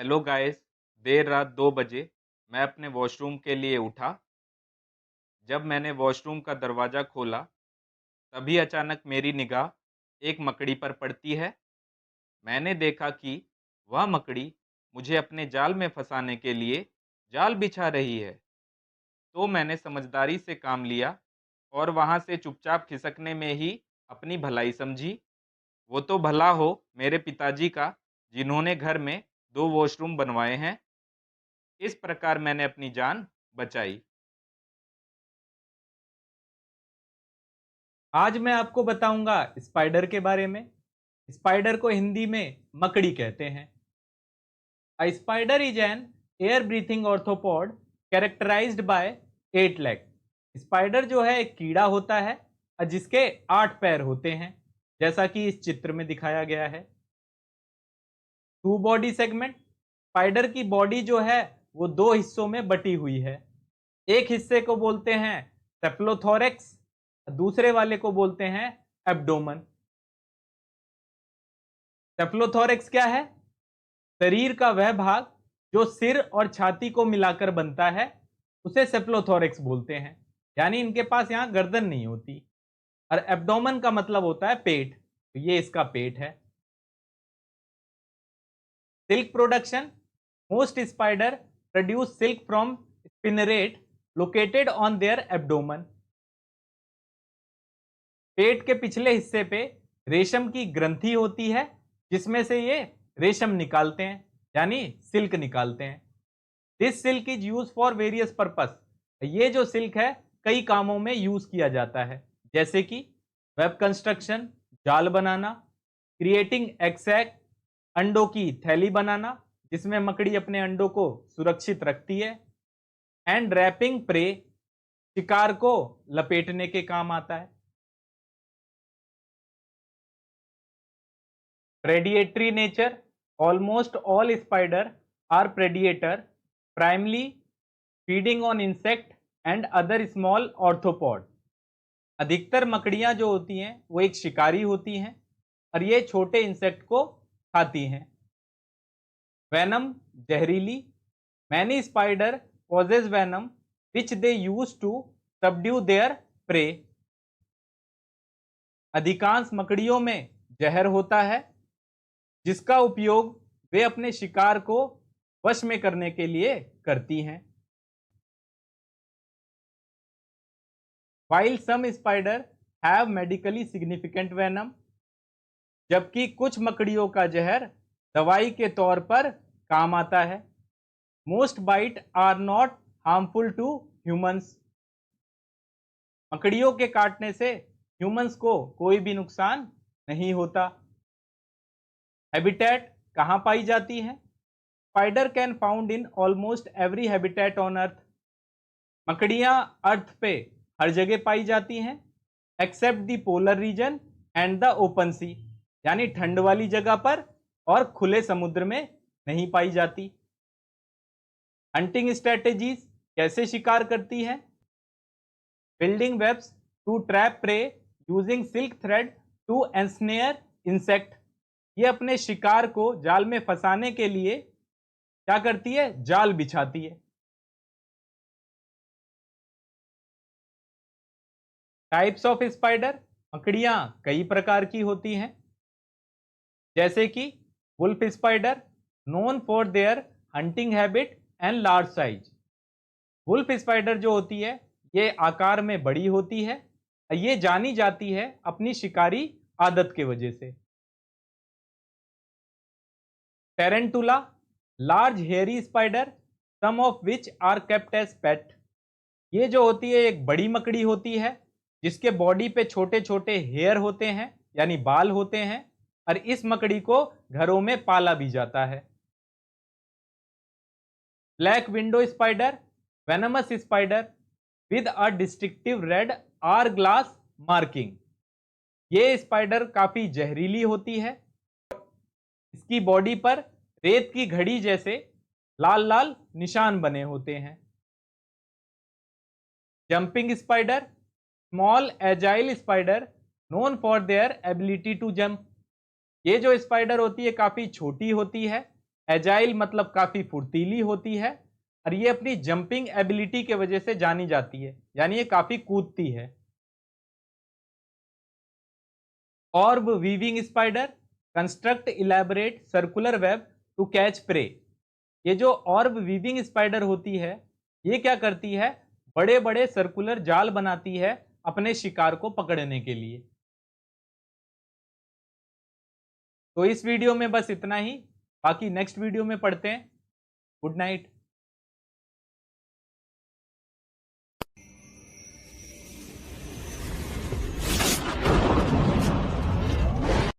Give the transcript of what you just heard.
Hello guys. देर रात 2 बजे मैं अपने वॉशरूम के लिए उठा। जब मैंने वॉशरूम का दरवाज़ा खोला तभी अचानक मेरी निगाह एक मकड़ी पर पड़ती है। मैंने देखा कि वह मकड़ी मुझे अपने जाल में फंसाने के लिए जाल बिछा रही है। तो मैंने समझदारी से काम लिया और वहाँ से चुपचाप खिसकने में ही अपनी भलाई समझी। वो तो भला हो मेरे पिताजी का, जिन्होंने घर में 2 वॉशरूम बनवाए हैं। इस प्रकार मैंने अपनी जान बचाई। आज मैं आपको बताऊंगा स्पाइडर के बारे में। स्पाइडर को हिंदी में मकड़ी कहते हैं। A spider is an air breathing arthropod characterized by 8 leg. Spider जो है एक कीड़ा होता है जिसके 8 पैर होते हैं, जैसा कि इस चित्र में दिखाया गया है। Two body segment. स्पाइडर की बॉडी जो है वो दो हिस्सों में बटी हुई है। एक हिस्से को बोलते हैं सेफलोथोरेक्स, दूसरे वाले को बोलते हैं एब्डोमन। सेफलोथोरेक्स क्या है? शरीर का वह भाग जो सिर और छाती को मिलाकर बनता है, उसे सेफलोथोरेक्स बोलते हैं। यानी इनके पास यहां गर्दन नहीं होती। और एब्डोमन का मतलब होता है पेट, तो ये इसका पेट है। Silk production. Most spider produce silk from spinneret located on their abdomen. पेट के पिछले हिस्से पे रेशम की ग्रंथि होती है, जिसमें से ये रेशम निकालते हैं, यानी सिल्क निकालते हैं। This silk is use for various purpose. ये जो सिल्क है कई कामों में यूज किया जाता है, जैसे कि वेब कंस्ट्रक्शन, जाल बनाना, क्रिएटिंग एग्सैक, अंडों की थैली बनाना जिसमें मकड़ी अपने अंडों को सुरक्षित रखती है, एंड रैपिंग प्रे, शिकार को लपेटने के काम आता है। Predatory nature. Almost all spiders are predator, primarily feeding on insect and other small arthropod. अधिकतर मकड़ियां जो होती हैं वो एक शिकारी होती हैं और ये छोटे इंसेक्ट को खाती हैं। वेनम, जहरीली। Many spider possess venom which they use to subdue their prey. अधिकांश मकड़ियों में जहर होता है जिसका उपयोग वे अपने शिकार को वश में करने के लिए करती हैं। While some spiders have medically significant venom, जबकि कुछ मकड़ियों का जहर दवाई के तौर पर काम आता है। Most bite are not harmful to humans. मकड़ियों के काटने से ह्यूमंस को कोई भी नुकसान नहीं होता। हैबिटेट कहाँ पाई जाती है? Spider can found in almost every habitat on earth. मकड़ियां अर्थ पे हर जगह पाई जाती हैं except the polar region and the open sea, यानी ठंड वाली जगह पर और खुले समुद्र में नहीं पाई जाती। हंटिंग स्ट्रेटेजीज कैसे शिकार करती है? Building webs to trap prey using silk thread to ensnare insect. ये अपने शिकार को जाल में फंसाने के लिए क्या करती है? जाल बिछाती है। Types of spider. मकड़ियां कई प्रकार की होती हैं, जैसे कि wolf spider, known for their hunting habit and large size. Wolf spider जो होती है ये आकार में बड़ी होती है, ये जानी जाती है अपनी शिकारी आदत के वजह से। Tarantula, large hairy spider, some of which are kept as pet. ये जो होती है एक बड़ी मकड़ी होती है जिसके बॉडी पे छोटे छोटे हेयर होते हैं, यानी बाल होते हैं, और इस मकड़ी को घरों में पाला भी जाता है। Black widow spider, venomous spider with a distinctive red hourglass marking. ये स्पाइडर काफी जहरीली होती है। इसकी बॉडी पर रेत की घड़ी जैसे लाल लाल निशान बने होते हैं। Jumping spider, small agile spider known for their ability to jump. ये जो स्पाइडर होती है काफी छोटी होती है, एजाइल मतलब काफी फुर्तीली होती है, और ये अपनी जंपिंग एबिलिटी के वजह से जानी जाती है, यानी ये काफी कूदती है। Orb weaving spider construct elaborate circular web to catch prey. ये जो ऑर्ब वीविंग स्पाइडर होती है, ये क्या करती है, बड़े बड़े सर्कुलर जाल बनाती है अपने शिकार को पकड़ने के लिए। तो इस वीडियो में बस इतना ही, बाकी नेक्स्ट वीडियो में पढ़ते हैं। Good night.